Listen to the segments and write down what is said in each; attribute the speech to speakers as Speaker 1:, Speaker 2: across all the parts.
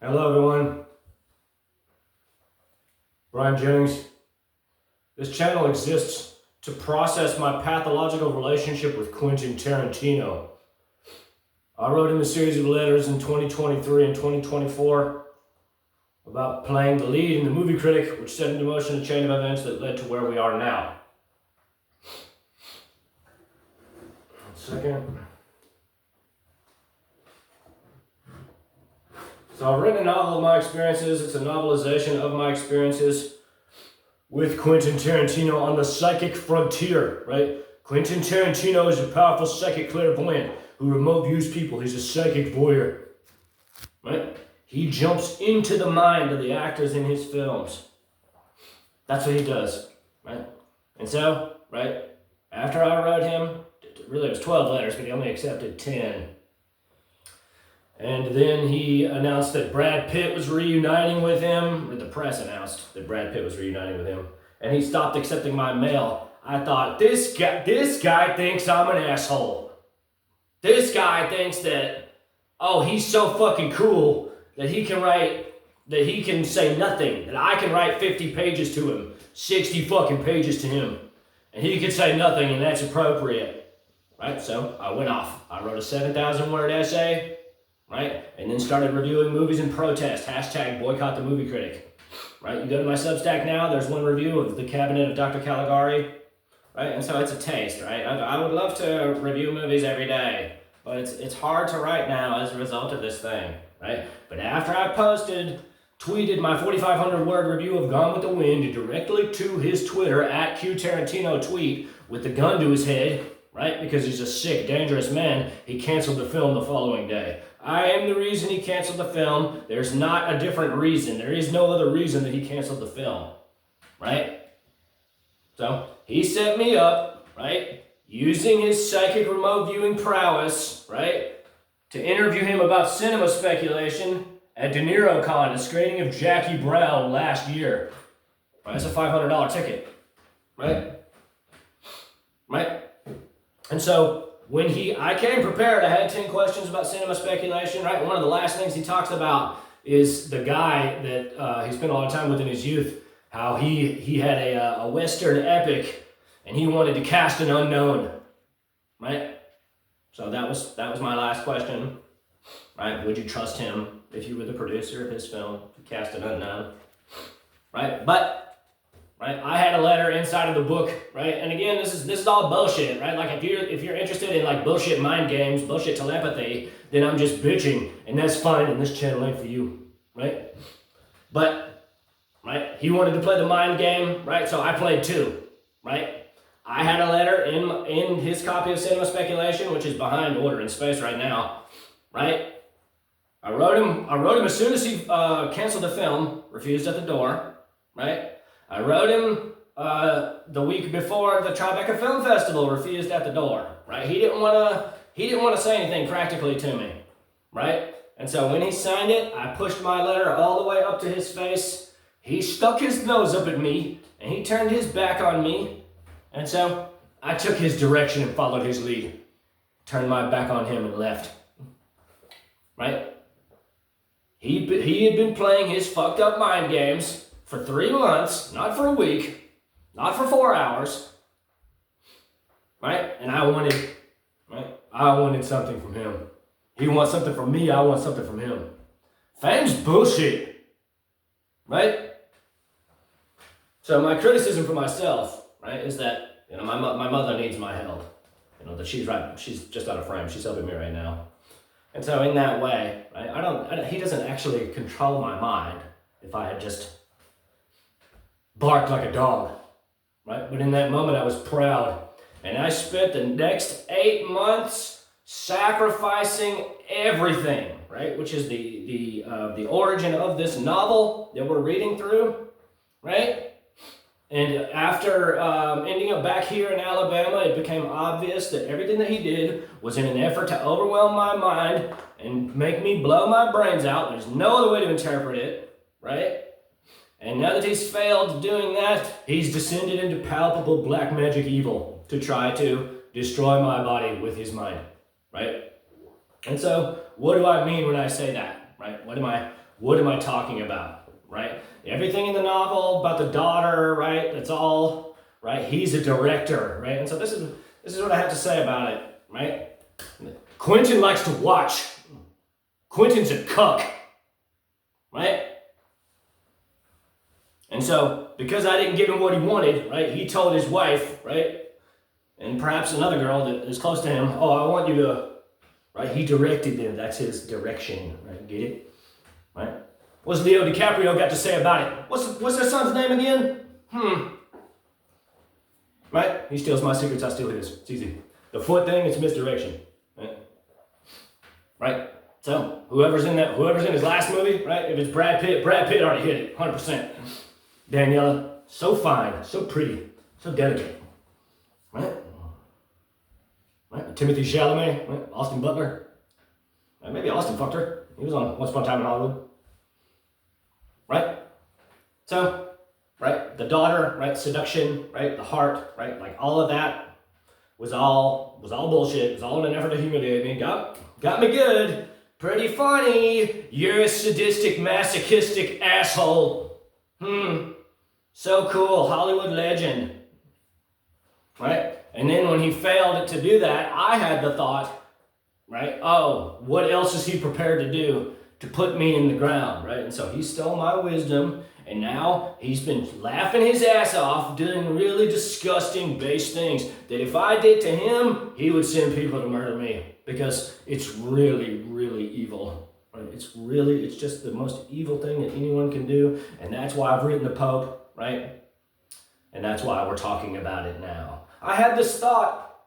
Speaker 1: Hello everyone, Brian Jennings. This channel exists to process my pathological relationship with Quentin Tarantino. I wrote him a series of letters in 2023 and 2024 about playing the lead in the movie Critic, which set into motion a chain of events that led to where we are now. 1 second. So I've written a novel of my experiences. It's a novelization of my experiences with Quentin Tarantino on the psychic frontier, right? Quentin Tarantino is a powerful psychic clairvoyant who remote views people. He's a psychic voyeur, right? He jumps into the mind of the actors in his films. That's what he does, right? And so, right, after I wrote him, really it was 12 letters, but he only accepted 10. And then he announced that Brad Pitt was reuniting with him, or the press announced that Brad Pitt was reuniting with him, and he stopped accepting my mail. I thought, this guy thinks I'm an asshole. This guy thinks that, oh, he's so fucking cool that he can say nothing, that I can write 50 pages to him, 60 fucking pages to him, and he can say nothing, and that's appropriate, right? So I went off. I wrote a 7,000 word essay, right? And then started reviewing movies in protest, hashtag boycott the movie critic, right? You go to my Substack now, there's one review of The Cabinet of Dr. Caligari, right? And so it's a taste, right? I would love to review movies every day, but it's hard to write now as a result of this thing, right? But after I tweeted my 4,500 word review of Gone with the Wind directly to his Twitter, @QTarantino tweet, with the gun to his head, right? Because he's a sick, dangerous man, he canceled the film the following day. I am the reason he canceled the film. There's not a different reason. There is no other reason that he canceled the film, right? So he set me up, right, using his psychic remote viewing prowess, right, to interview him about cinema speculation at De Niro Con, a screening of Jackie Brown last year. Right? That's a $500 ticket, right? Right? And so when I came prepared, I had 10 questions about cinema speculation, right? One of the last things he talks about is the guy that he spent a lot of time with in his youth, how he had a Western epic and he wanted to cast an unknown, right? So that was my last question, right? Would you trust him if you were the producer of his film to cast an unknown, right? But right, I had a letter inside of the book, right? And again, this is all bullshit, right? Like if you're interested in like bullshit mind games, bullshit telepathy, then I'm just bitching, and that's fine, and this channel ain't for you, right? But right, he wanted to play the mind game, right? So I played too, right? I had a letter in his copy of Cinema Speculation, which is behind order in space right now, right? I wrote him as soon as he canceled the film, refused at the door, right? I wrote him the week before the Tribeca Film Festival, refused at the door, right? He didn't want to say anything practically to me, right? And so when he signed it, I pushed my letter all the way up to his face. He stuck his nose up at me, and he turned his back on me. And so I took his direction and followed his lead, turned my back on him and left, right? He had been playing his fucked up mind games for 3 months, not for a week, not for 4 hours, right? And I wanted something from him. He wants something from me, I want something from him. Fame's bullshit, right? So my criticism for myself, right, is that, you know, my mother needs my help. You know, that she's just out of frame, she's helping me right now. And so in that way, right, he doesn't actually control my mind if I had just barked like a dog, right? But in that moment, I was proud. And I spent the next 8 months sacrificing everything, right? Which is the origin of this novel that we're reading through, right? And after ending up back here in Alabama, it became obvious that everything that he did was in an effort to overwhelm my mind and make me blow my brains out. There's no other way to interpret it, right? And now that he's failed doing that, he's descended into palpable black magic evil to try to destroy my body with his mind, right? And so, what do I mean when I say that, right? What am I what am I talking about, right? Everything in the novel about the daughter, right? That's all, right? He's a director, right? And so this is what I have to say about it, right? Quentin likes to watch. Quentin's a cuck, right? And so, because I didn't give him what he wanted, right, he told his wife, right, and perhaps another girl that is close to him, oh, I want you to, right, he directed them. That's his direction, right, get it? Right? What's Leo DiCaprio got to say about it? What's their son's name again? Right? He steals my secrets, I steal his. It's easy. The foot thing, it's misdirection, right? Right? So, whoever's in his last movie, right, if it's Brad Pitt already hit it, 100%. Daniela, so fine, so pretty, so delicate, right? Right? Timothy Chalamet, right? Austin Butler, right? Maybe Austin fucked her. He was on Once Upon a Time in Hollywood, right? So, right, the daughter, right, seduction, right, the heart, right, like all of that was all bullshit. It was all in an effort to humiliate me. Got me good, pretty funny. You're a sadistic, masochistic asshole. So cool, Hollywood legend, right? And then when he failed to do that, I had the thought, right? Oh, what else is he prepared to do to put me in the ground, right? And so he stole my wisdom, and now he's been laughing his ass off, doing really disgusting, base things that if I did to him, he would send people to murder me because it's really, really evil. Right? It's just the most evil thing that anyone can do, and that's why I've written the Pope. Right? And that's why we're talking about it now. I had this thought.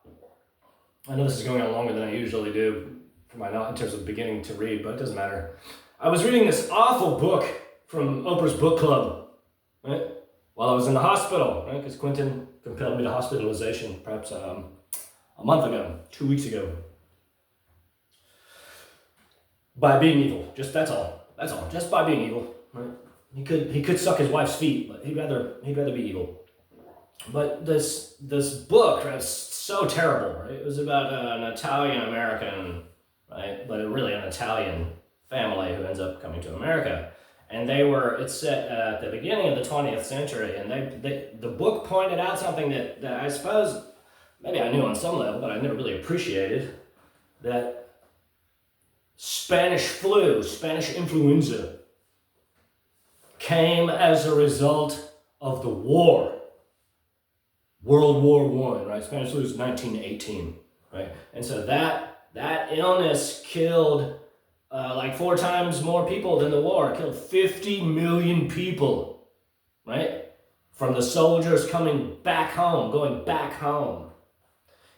Speaker 1: I know this is going on longer than I usually do for my in terms of beginning to read, but it doesn't matter. I was reading this awful book from Oprah's book club, right? While I was in the hospital, right? Because Quentin compelled me to hospitalization perhaps a month ago, 2 weeks ago. By being evil. That's all. Just by being evil, right? He could suck his wife's feet, but he'd rather be evil. But this book, right, was so terrible. Right? It was about an Italian American, right, but really an Italian family who ends up coming to America, and it's set at the beginning of the 20th century, and the book pointed out something that I suppose maybe I knew on some level, but I never really appreciated, that Spanish flu, Spanish influenza, came as a result of the war. World War I, right? Spanish flu was 1918, right? And so that illness killed like 4 times more people than the war. It killed 50 million people, right? From the soldiers going back home.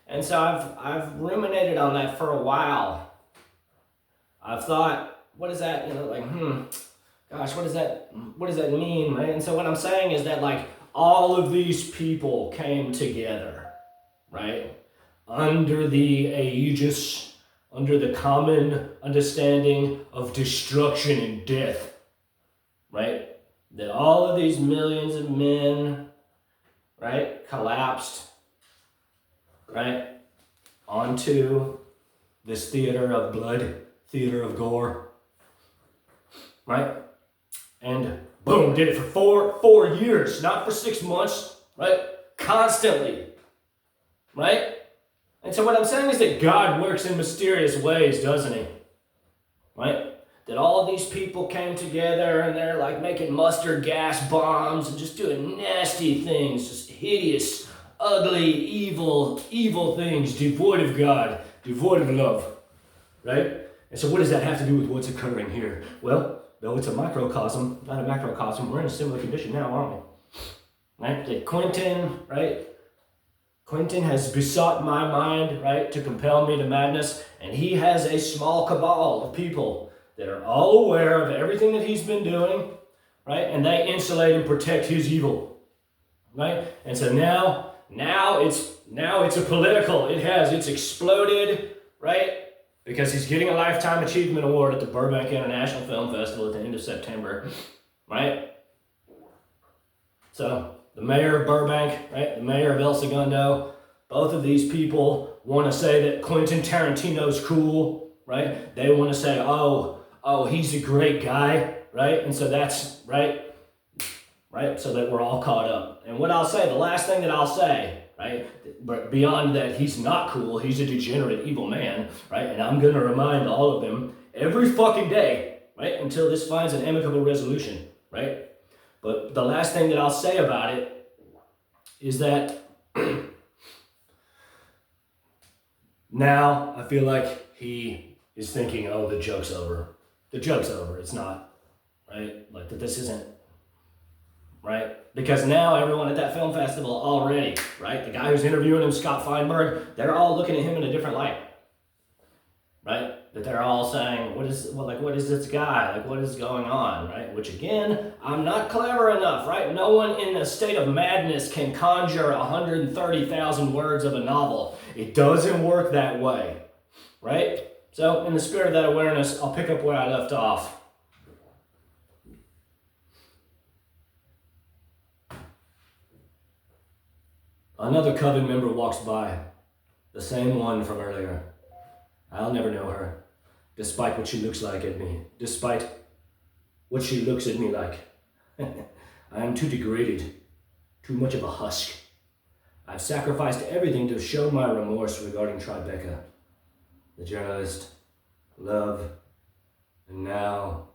Speaker 1: And so I've ruminated on that for a while. I've thought, what is that? Gosh, what does that mean, right? And so what I'm saying is that like all of these people came together, right? Under the aegis, under the common understanding of destruction and death, right? That all of these millions of men, right, collapsed, right, onto this theater of blood, theater of gore, right? And boom, did it for 4 years, not for 6 months, right? Constantly, right? And so what I'm saying is that God works in mysterious ways, doesn't he? Right? That all of these people came together and they're like making mustard gas bombs and just doing nasty things, just hideous, ugly, evil things, devoid of God, devoid of love, right? And so what does that have to do with what's occurring here? Well, though it's a microcosm, not a macrocosm, we're in a similar condition now, aren't we? Right? That Quentin, right? Quentin has besought my mind, right, to compel me to madness, and he has a small cabal of people that are all aware of everything that he's been doing, right? And they insulate and protect his evil, right? And so now it's a political. It's exploded, right? Because he's getting a Lifetime Achievement Award at the Burbank International Film Festival at the end of September, right? So the mayor of Burbank, right, the mayor of El Segundo, both of these people want to say that Quentin Tarantino's cool, right? They want to say, oh, he's a great guy, right? And so that's, right? So that we're all caught up. And what I'll say, the last thing that I'll say, right? But beyond that, he's not cool, he's a degenerate, evil man, right? And I'm gonna remind all of them every fucking day, right? Until this finds an amicable resolution, right? But the last thing that I'll say about it is that now I feel like he is thinking, oh, the joke's over. The joke's over. It's not, right? Like that this isn't, right? Because now everyone at that film festival already, right? The guy who's interviewing him, Scott Feinberg, they're all looking at him in a different light, right? That they're all saying, what is this guy? Like, what is going on, right? Which again, I'm not clever enough, right? No one in a state of madness can conjure 130,000 words of a novel. It doesn't work that way, right? So in the spirit of that awareness, I'll pick up where I left off. Another Coven member walks by, the same one from earlier. I'll never know her, despite what she looks like at me, despite what she looks at me like. I am too degraded, too much of a husk. I've sacrificed everything to show my remorse regarding Tribeca, the journalist, love, and now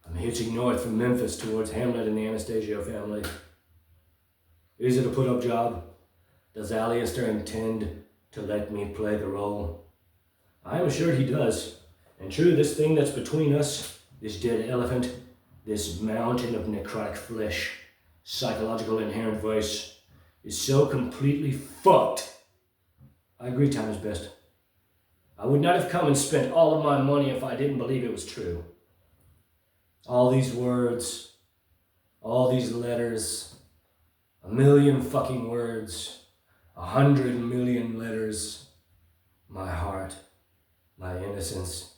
Speaker 1: I'm hitching north from Memphis towards Hamlet and the Anastasio family. Is it a put-up job? Does Alistair intend to let me play the role? I am assured he does. And true, this thing that's between us, this dead elephant, this mountain of necrotic flesh, psychological inherent vice, is so completely fucked. I agree time is best. I would not have come and spent all of my money if I didn't believe it was true. All these words, all these letters, 1,000,000 fucking words, 100,000,000 letters, my heart, my innocence,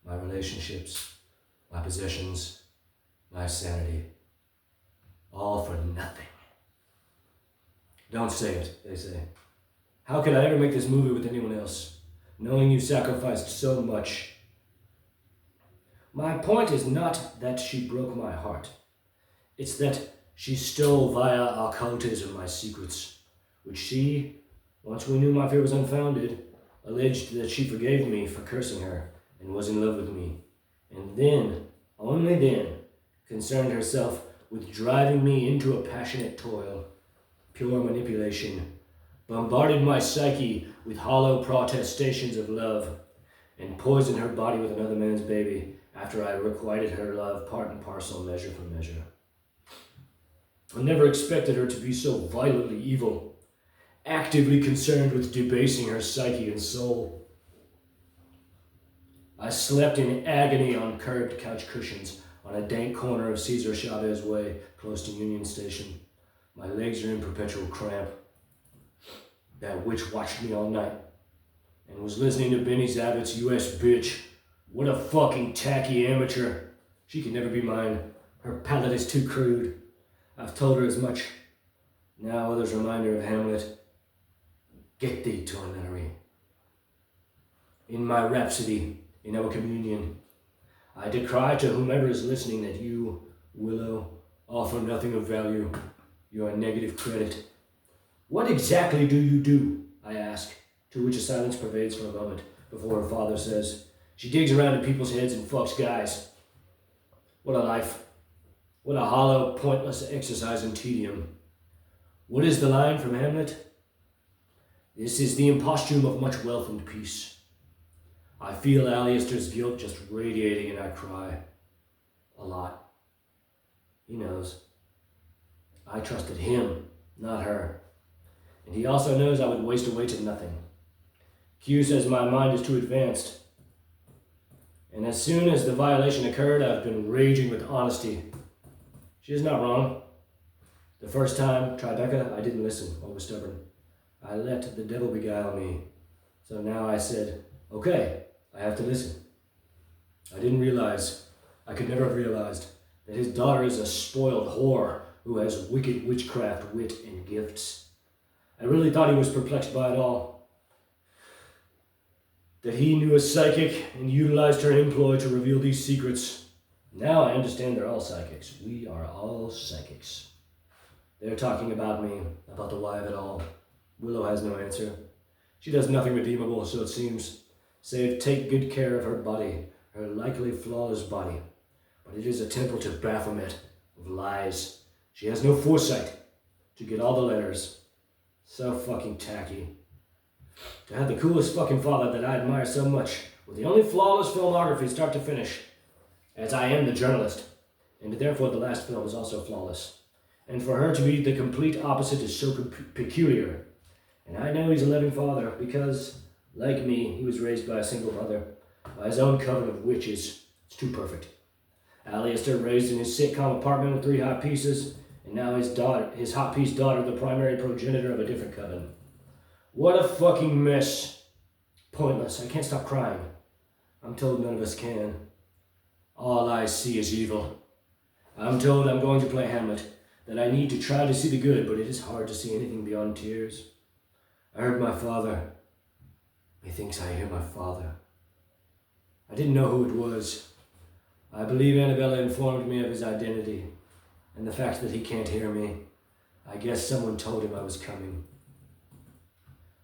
Speaker 1: my relationships, my possessions, my sanity, all for nothing. Don't say it, they say. How could I ever make this movie with anyone else, knowing you sacrificed so much? My point is not that she broke my heart. It's that she stole via occultism my secrets, which she, once we knew my fear was unfounded, alleged that she forgave me for cursing her and was in love with me, and then, only then, concerned herself with driving me into a passionate toil, pure manipulation, bombarded my psyche with hollow protestations of love, and poisoned her body with another man's baby after I requited her love part and parcel, measure for measure. I never expected her to be so violently evil, actively concerned with debasing her psyche and soul. I slept in agony on curved couch cushions on a dank corner of Cesar Chavez Way, close to Union Station. My legs are in perpetual cramp. That witch watched me all night and was listening to Benny Zabbitt's US Bitch. What a fucking tacky amateur. She can never be mine. Her palate is too crude. I've told her as much. Now others reminder of Hamlet. Get thee to a nunnery. In my rhapsody, in our communion, I decry to whomever is listening that you, Willow, offer nothing of value. You are negative credit. What exactly do you do? I ask, to which a silence pervades for a moment before her father says, she digs around in people's heads and fucks guys. What a life. What a hollow, pointless exercise in tedium. What is the line from Hamlet? This is the imposthume of much wealth and peace. I feel Alistair's guilt just radiating and I cry. A lot. He knows. I trusted him, not her. And he also knows I would waste away to nothing. Q says my mind is too advanced. And as soon as the violation occurred, I've been raging with honesty. She is not wrong. The first time, Tribeca, I didn't listen or was stubborn. I let the devil beguile me. So now I said, okay, I have to listen. I didn't realize, I could never have realized, that his daughter is a spoiled whore who has wicked witchcraft, wit, and gifts. I really thought he was perplexed by it all. That he knew a psychic and utilized her employ to reveal these secrets. Now I understand they're all psychics. We are all psychics. They're talking about me, about the why of it all. Willow has no answer. She does nothing redeemable, so it seems, save take good care of her body, her likely flawless body. But it is a temple to Baphomet, of lies. She has no foresight to get all the letters. So fucking tacky. To have the coolest fucking father that I admire so much, with the only flawless filmography start to finish, as I am the journalist, and therefore the last film is also flawless. And for her to be the complete opposite is so peculiar. And I know he's a loving father because, like me, he was raised by a single mother, by his own coven of witches. It's too perfect. Alistair raised in his sitcom apartment with 3 hot pieces, and now his hot piece daughter, the primary progenitor of a different coven. What a fucking mess. Pointless. I can't stop crying. I'm told none of us can. All I see is evil. I'm told I'm going to play Hamlet, that I need to try to see the good, but it is hard to see anything beyond tears. I heard my father. Methinks I hear my father. I didn't know who it was. I believe Annabella informed me of his identity, and the fact that he can't hear me. I guess someone told him I was coming.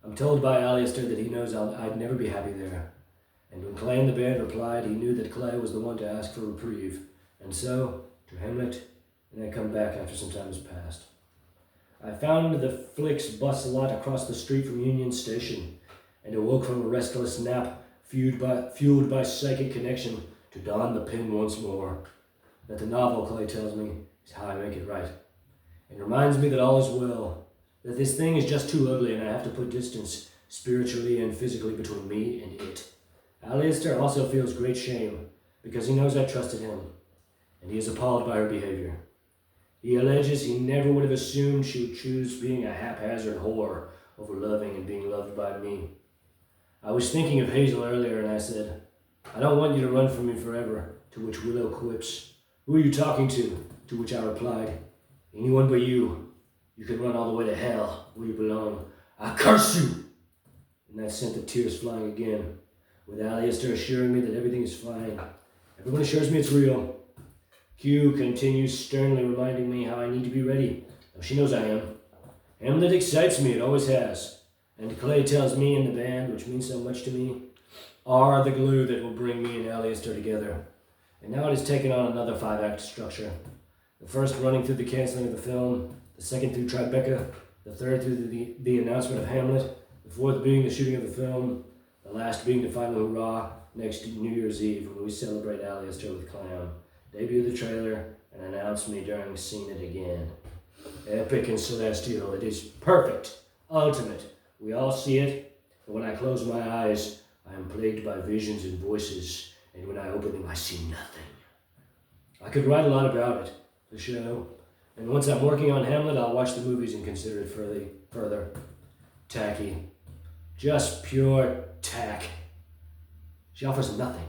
Speaker 1: I'm told by Alistair that he knows I'd never be happy there. And when Clay and the band replied, he knew that Clay was the one to ask for reprieve. And so, to Hamlet, and I come back after some time has passed. I found the Flicks bus lot across the street from Union Station, and awoke from a restless nap, fueled by psychic connection, to don the pen once more. That the novel, Clay tells me, is how I make it right. It reminds me that all is well, that this thing is just too ugly and I have to put distance, spiritually and physically, between me and it. Alistair also feels great shame, because he knows I trusted him, and he is appalled by her behavior. He alleges he never would have assumed she would choose being a haphazard whore over loving and being loved by me. I was thinking of Hazel earlier, and I said, I don't want you to run from me forever, to which Willow quips, Who are you talking to? To which I replied, Anyone but you. You can run all the way to hell, where you belong. I curse you! And that sent the tears flying again, with Alistair assuring me that everything is fine. Everyone assures me it's real. Q continues sternly reminding me how I need to be ready, though she knows I am. Hamlet excites me, it always has. And Clay tells me and the band, which means so much to me, are the glue that will bring me and Alistair together. And now it has taken on another 5-act structure. The first running through the cancelling of the film, the second through Tribeca, the third through the announcement of Hamlet, the fourth being the shooting of the film, the last being the final hurrah next New Year's Eve when we celebrate Alistair with Clown, debut the trailer, and announce me during Seen It Again. Epic and celestial, it is perfect, ultimate. We all see it, and when I close my eyes, I am plagued by visions and voices, and when I open them, I see nothing. I could write a lot about it, the show, and once I'm working on Hamlet, I'll watch the movies and consider it further. Tacky. Just pure tack. She offers nothing,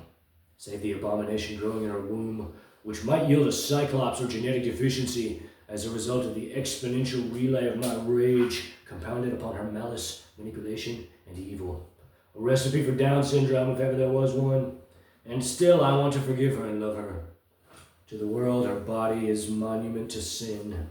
Speaker 1: save the abomination growing in her womb, which might yield a cyclops or genetic deficiency as a result of the exponential relay of my rage compounded upon her malice, manipulation, and evil. A recipe for Down syndrome, if ever there was one. And still I want to forgive her and love her. To the world, her body is monument to sin.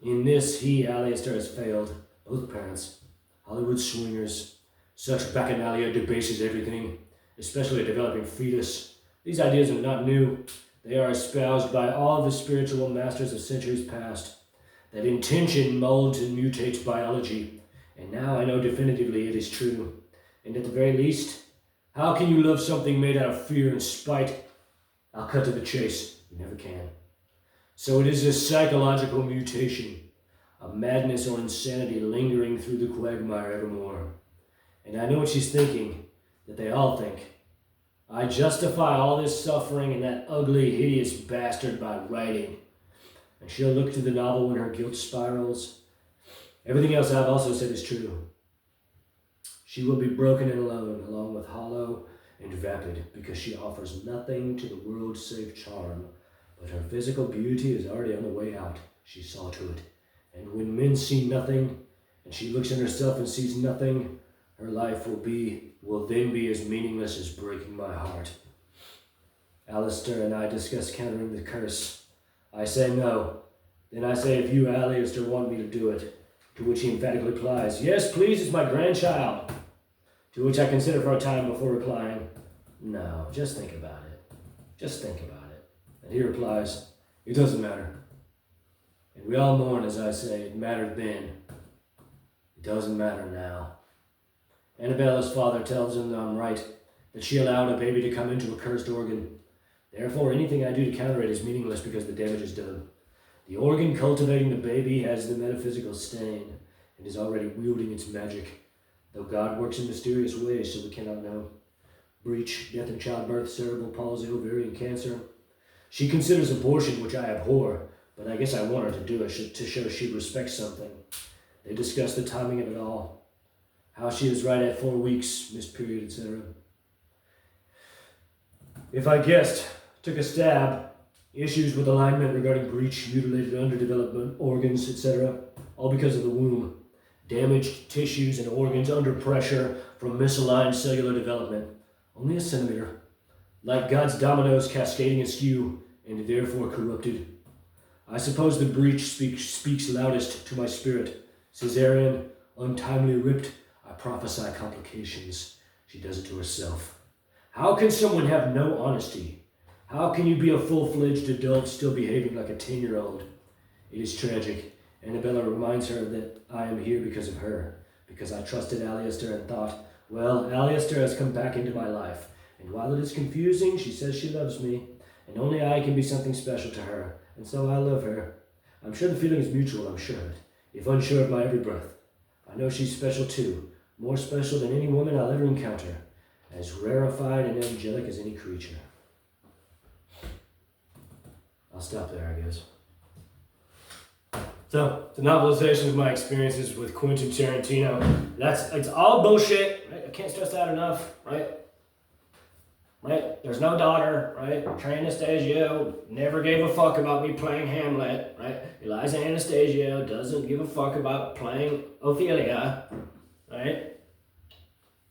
Speaker 1: In this, he, Alistair, has failed. Both parents. Hollywood swingers. Such bacchanalia debases everything, especially a developing fetus. These ideas are not new. They are espoused by all the spiritual masters of centuries past. That intention molds and mutates biology. And now I know definitively it is true. And at the very least, how can you love something made out of fear and spite? I'll cut to the chase. You never can. So it is a psychological mutation, a madness or insanity lingering through the quagmire evermore. And I know what she's thinking, that they all think. I justify all this suffering and that ugly, hideous bastard by writing. And she'll look to the novel when her guilt spirals. Everything else I've also said is true. She will be broken and alone, along with hollow and vapid, because she offers nothing to the world save charm. But her physical beauty is already on the way out. She saw to it. And when men see nothing, and she looks at herself and sees nothing, her life will then be as meaningless as breaking my heart. Alistair and I discuss countering the curse. I say no. Then I say, if you, Alistair, want me to do it. To which he emphatically replies, yes, please, it's my grandchild. To which I consider for a time before replying, no, just think about it. Just think about it. And he replies, it doesn't matter. And we all mourn as I say, it mattered then. It doesn't matter now. Annabella's father tells him that I'm right, that she allowed a baby to come into a cursed organ. Therefore, anything I do to counter it is meaningless because the damage is done. The organ cultivating the baby has the metaphysical stain and is already wielding its magic, though God works in mysterious ways so we cannot know. Breach, death in childbirth, cerebral palsy, ovarian cancer. She considers abortion, which I abhor, but I guess I want her to do it to show she respects something. They discuss the timing of it all. How she is right at 4 weeks, missed period, etc. If I guessed, took a stab, issues with alignment regarding breach, mutilated underdevelopment, organs, etc., all because of the womb. Damaged tissues and organs under pressure from misaligned cellular development. Only a centimeter. Like God's dominoes cascading askew, and therefore corrupted. I suppose the breach speaks loudest to my spirit. Caesarean, untimely ripped, I prophesy complications. She does it to herself. How can someone have no honesty? How can you be a full-fledged adult still behaving like a 10-year-old? It is tragic. Annabella reminds her that I am here because of her, because I trusted Alistair and thought, well, Alistair has come back into my life, and while it is confusing, she says she loves me, and only I can be something special to her, and so I love her. I'm sure the feeling is mutual, I'm sure of it, if unsure of my every breath. I know she's special too, more special than any woman I'll ever encounter, as rarefied and angelic as any creature. I'll stop there, I guess. So, the novelization of my experiences with Quentin Tarantino, it's all bullshit, right? I can't stress that enough, right? Right? There's no daughter, right? Anastasio never gave a fuck about me playing Hamlet, right? Eliza Anastasio doesn't give a fuck about playing Ophelia, right?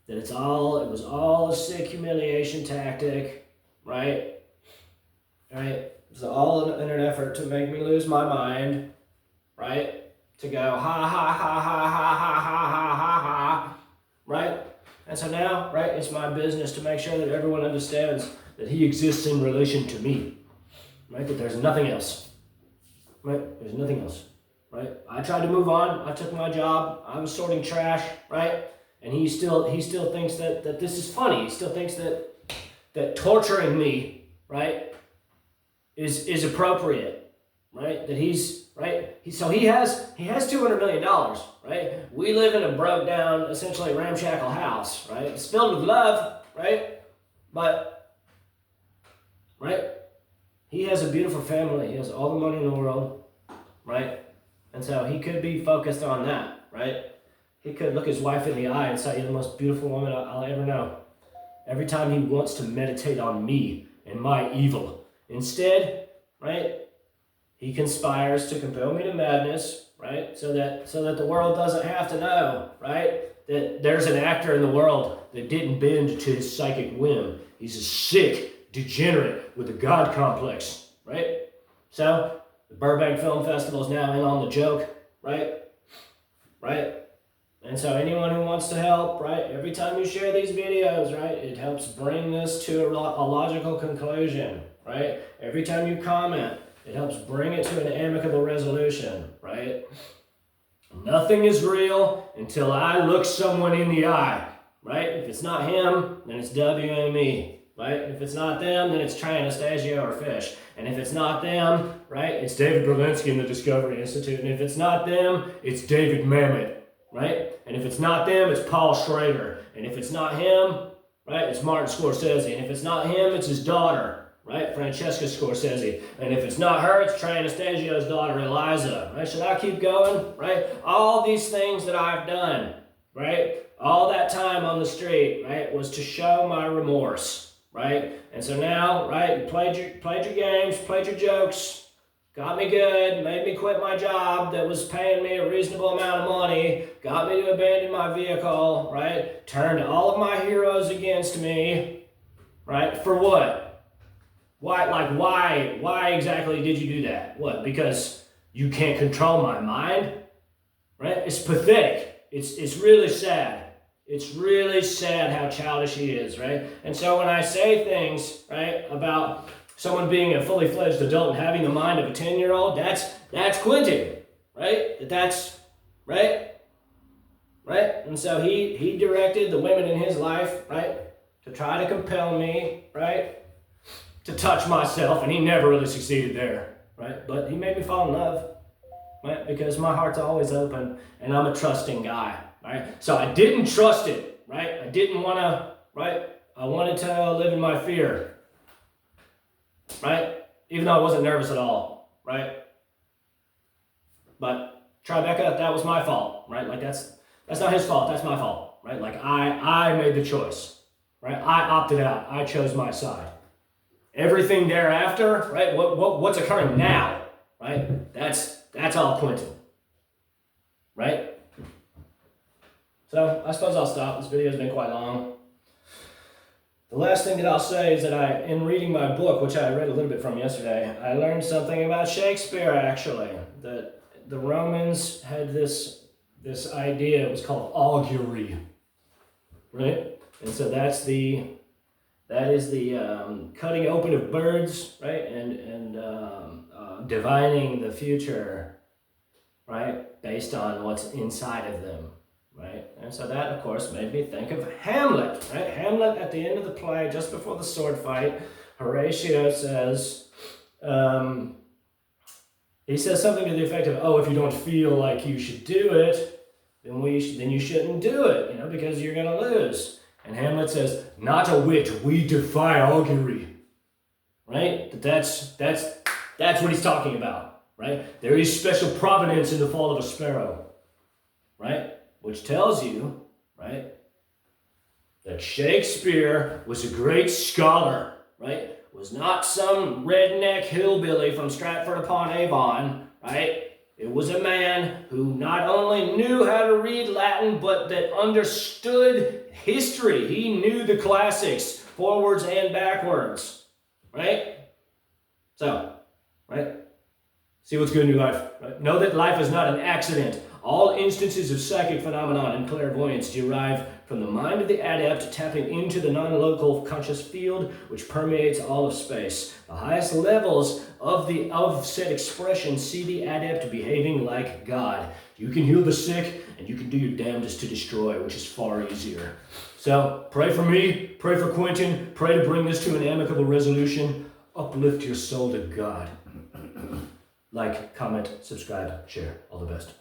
Speaker 1: That it was all a sick humiliation tactic, right? Right? It was all in an effort to make me lose my mind, right? To go ha ha ha ha ha ha ha ha ha ha, right? And so now, right, it's my business to make sure that everyone understands that he exists in relation to me, right? That there's nothing else, right? There's nothing else, right? I tried to move on. I took my job. I was sorting trash, right? And he still thinks that this is funny. He still thinks that torturing me, right, is appropriate, right? That he's right. So he has $200 million, right? We live in a broke down, essentially ramshackle house, right? It's filled with love, right? But right, he has a beautiful family. He has all the money in the world, right? And so he could be focused on that, right? He could look his wife in the eye and say, "You're the most beautiful woman I'll ever know." Every time he wants to meditate on me and my evil. Instead, right, he conspires to compel me to madness, right? So that the world doesn't have to know, right? That there's an actor in the world that didn't bend to his psychic whim. He's a sick degenerate with a God complex, right? So the Burbank Film Festival is now in on the joke, right? Right? And so anyone who wants to help, right, every time you share these videos, right, it helps bring this to a logical conclusion, right? Every time you comment, it helps bring it to an amicable resolution, right? Nothing is real until I look someone in the eye, right? If it's not him, then it's W and me, right? If it's not them, then it's Anastasio or Fish. And if it's not them, right, it's David Berlinski and the Discovery Institute. And if it's not them, it's David Mamet, right? And if it's not them, it's Paul Schrader. And if it's not him, right, it's Martin Scorsese. And if it's not him, it's his daughter, right, Francesca Scorsese. And if it's not her, it's Anastasio's daughter, Eliza, right? Should I keep going, right? All these things that I've done, right, all that time on the street, right, was to show my remorse, right? And so now, right, you played your games, played your jokes, got me good, made me quit my job that was paying me a reasonable amount of money, got me to abandon my vehicle, right? Turned all of my heroes against me, right? For what? Why exactly did you do that? What, because you can't control my mind? Right? It's pathetic. It's really sad. It's really sad how childish he is, right? And so when I say things, right, about someone being a fully fledged adult and having the mind of a 10-year-old, that's Quentin, right? That's, right? And so he directed the women in his life, right, to try to compel me, right, to touch myself, and he never really succeeded there, right? But he made me fall in love, right? Because my heart's always open, and I'm a trusting guy, right? So I didn't trust it, right? I didn't want to, right? I wanted to live in my fear, right? Even though I wasn't nervous at all, right? But Tribeca, that was my fault, right? Like that's not his fault, that's my fault, right? Like I made the choice, right? I opted out, I chose my side. Everything thereafter, right? What's occurring now, right? That's all Quentin, right? So I suppose I'll stop. This video's been quite long. The last thing that I'll say is that in reading my book, which I read a little bit from yesterday, I learned something about Shakespeare actually. That the Romans had this idea, it was called augury, right? And so that is the cutting open of birds, right, and divining the future, right, based on what's inside of them, right? And so that, of course, made me think of Hamlet, right? Hamlet, at the end of the play, just before the sword fight, Horatio says, he says something to the effect of, oh, if you don't feel like you should do it, then you shouldn't do it, because you're going to lose. And Hamlet says, not a whit, we defy augury, right? That's what he's talking about, right? There is special providence in the fall of a sparrow, right? Which tells you, right, that Shakespeare was a great scholar, right? Was not some redneck hillbilly from Stratford-upon-Avon, right? It was a man who not only knew how to read Latin, but that understood history. He knew the classics, forwards and backwards, right? So, right? See what's good in your life, right? Know that life is not an accident. All instances of psychic phenomenon and clairvoyance derive from the mind of the adept tapping into the non-local conscious field which permeates all of space. The highest levels of said expression see the adept behaving like God. You can heal the sick and you can do your damnedest to destroy, which is far easier. So pray for me, pray for Quentin, pray to bring this to an amicable resolution. Uplift your soul to God. Like, comment, subscribe, share. All the best.